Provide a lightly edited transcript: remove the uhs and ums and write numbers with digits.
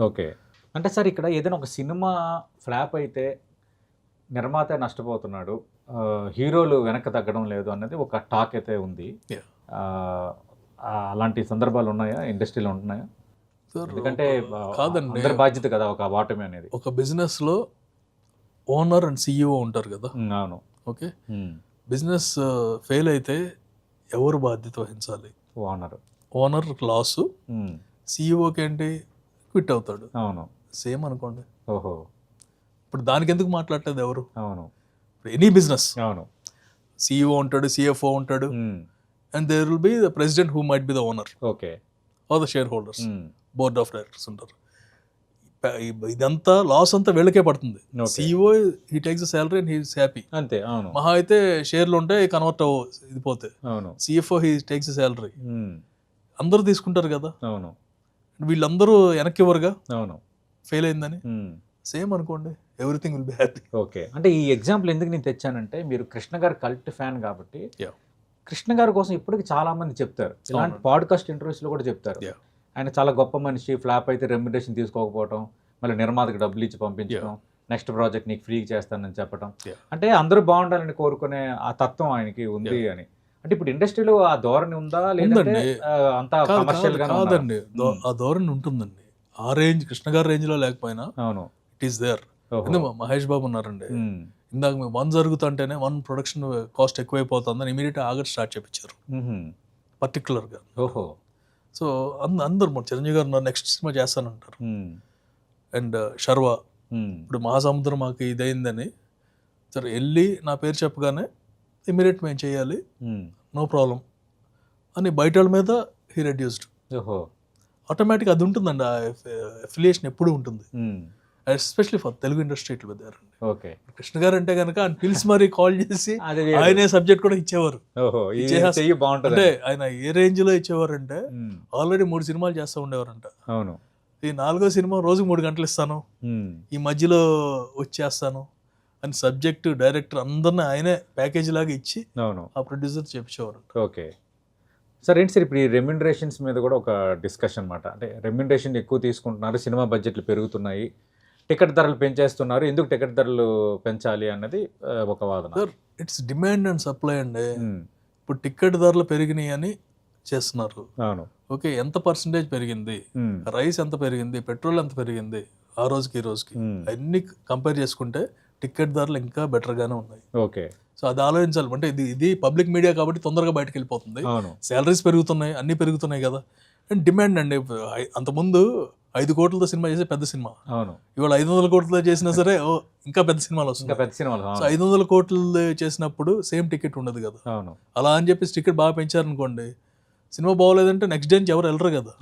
Okay. అంటే sir ఇక్కడ ఏదైనా ఒక సినిమా ఫ్లాప్ అయితే నిర్మాత నష్టపోతున్నాడు. హీరోలు వెనక్కి తగ్గడం లేదు అన్నది ఒక టాక్ అయితే ఉంది. Yeah. అలాంటి సందర్భాలు ఉన్నాయా? ఇండస్ట్రీలో ఉంటున్నాయా? సార్ ఎందుకంటే కాదండి, అందరి బాధ్యత కదా ఒక ఓటమి అనేది. ఒక బిజినెస్లో ఓనర్ అండ్ సిఇఓ ఉంటారు కదా. అవును. ఓకే, బిజినెస్ ఫెయిల్ అయితే ఎవరు బాధ్యత వహించాలి? ఓనర్ లాసు, సిఇఓకి ఏంటి క్విట్ అవుతాడు. అవును. సేమ్ అనుకోండి. ఓహో. ఇప్పుడు దానికి ఎందుకు మాట్లాడలేదు ఎవరు? అవును. ఎనీ బిజినెస్ అవును. సిఇఓ ఉంటాడు, సిఎఫ్ఓ ఉంటాడు, and there will be the president who might be the owner okay or the shareholders, board of directors ఉంటారు. ఇదంతా లాస్ అంతా వీళ్ళకే పడుతుంది. CEO he takes the salary and he is happy. అంతే. అవును. మహా అయితే షేర్లు ఉంటే కన్వర్ట్ ఇది పోతే. అవును. CFO he takes the salary. అందరూ తీసుకుంటారు కదా. అవును. వీళ్ళందరూ వెనక్కి ఇవ్వరుగా అవును. ఫెయిల్ అయిందని. సేమ్ అనుకోండి, everything will be happy. Okay. అంటే ఈ ఎగ్జాంపుల్ ఎందుకు నేను తెచ్చానంటే, మీరు కృష్ణ గారి కల్ట్ ఫ్యాన్ కాబట్టి కృష్ణ గారి కోసం ఇప్పటికి చాలా మంది చెప్తారు, ఇలాంటి పాడ్కాస్ట్ ఇంటర్వ్యూస్లో కూడా చెప్తారు. ఆయన చాలా గొప్ప మనిషి, ఫ్లాప్ అయితే రెమ్యునరేషన్ తీసుకోకపోవడం, మళ్ళీ నిర్మాతకి డబ్బులు ఇచ్చి పంపించడం, నెక్స్ట్ ప్రాజెక్ట్ నీకు ఫ్రీగా చేస్తానని చెప్పడం, అంటే అందరూ బాగుండాలని కోరుకునే ఆ తత్వం ఆయనకి ఉంది అని. అంటే ఇప్పుడు ఇండస్ట్రీలో ఆ ధోరణి ఉందా లేదంటే అంతా కమర్షియల్ గా? కాదండి, ఆ ధోరణి ఉంటుందండి. ఆ రేంజ్ కృష్ణ గారి రేంజ్ లో లేకపోయినా అవును it is there. Mahesh Babu ఉన్నారండి, ఇందాక మేము 1 జరుగుతుంటేనే 1 ప్రొడక్షన్ కాస్ట్ ఎక్కువైపోతుందని ఇమీడియట్ ఆగస్ట్ స్టార్ట్ చేయించారు పర్టికులర్గా. ఓహో. సో అందరు చిరంజీవి గారు నెక్స్ట్ సినిమా చేస్తానంటారు. అండ్ శర్వా ఇప్పుడు మహాసముద్రం మాకు ఇదైందని సరే వెళ్ళి నా పేరు చెప్పగానే ఇమీడియట్ మేము చేయాలి, నో ప్రాబ్లం అని బయట వాళ్ళ మీద హీ రెడ్యూస్డ్. ఓహో. ఆటోమేటిక్ అది ఉంటుందండి, ఆ అఫిలియేషన్ ఎప్పుడు ఉంటుంది, ఎస్పెషలీ ఫర్ తెలుగు ఇండస్ట్రీ ఇట్లా పెద్దారు. ఓకే. కృష్ణ గారు అంటే కనుక ఆయన పిలిచి మరీ కాల్ చేసి ఆయనే సబ్జెక్ట్ కూడా ఇచ్చేవారు. అంటే ఆయన ఏ రేంజ్ లో ఇచ్చేవారు అంటే ఆల్రెడీ 3 సినిమాలు చేస్తూ ఉండేవారంట. అవును. ఈ 4వ సినిమా రోజుకు 3 గంటలు ఇస్తాను, ఈ మధ్యలో వచ్చేస్తాను అని సబ్జెక్ట్ డైరెక్టర్ అందరినీ ఆయనే ప్యాకేజ్ లాగా ఇచ్చి ఆ ప్రొడ్యూసర్ చెప్పించేవారు. ఓకే. సార్ ఏంటి సార్ ఇప్పుడు ఈ రెమ్యునరేషన్స్ మీద కూడా ఒక డిస్కషన్ అనమాట. అంటే రెమ్యునరేషన్ ఎక్కువ తీసుకుంటున్నారు, సినిమా బడ్జెట్లు పెరుగుతున్నాయి, టికెట్ ధరలు పెంచేస్తున్నారు, ఎందుకు టికెట్ ధరలు పెంచాలి అన్నది ఒక వాదన. Sir it's demand and supply అండి. ఇప్పుడు టికెట్ ధరలు పెరిగినాయి అని చేస్తున్నారు. అవును. ఓకే, ఎంత పర్సంటేజ్ పెరిగింది, రైస్ ఎంత పెరిగింది, పెట్రోల్ ఎంత పెరిగింది ఆ రోజుకి ఈ రోజుకి అన్ని కంపేర్ చేసుకుంటే టికెట్ ధరలు ఇంకా బెటర్గానే ఉన్నాయి. ఓకే. సో అది ఆలోచించాలి. అంటే ఇది పబ్లిక్ మీడియా కాబట్టి తొందరగా బయటకు వెళ్ళిపోతుంది, శాలరీస్ పెరుగుతున్నాయి, అన్ని పెరుగుతున్నాయి కదా. అండ్ డిమాండ్ అండి. అంతకుముందు 5 కోట్లతో సినిమా చేసే పెద్ద సినిమా, ఇవాళ 500 కోట్లతో చేసినా సరే ఇంకా పెద్ద సినిమాలు వస్తున్నాయి. సో 500 కోట్లు చేసినప్పుడు సేమ్ టికెట్ ఉండదు కదా. అలా అని చెప్పి టికెట్ బాగా పెంచారనుకోండి, సినిమా బాగోలేదంటే నెక్స్ట్ డే నుంచి ఎవరు వెళ్ళరు కదా.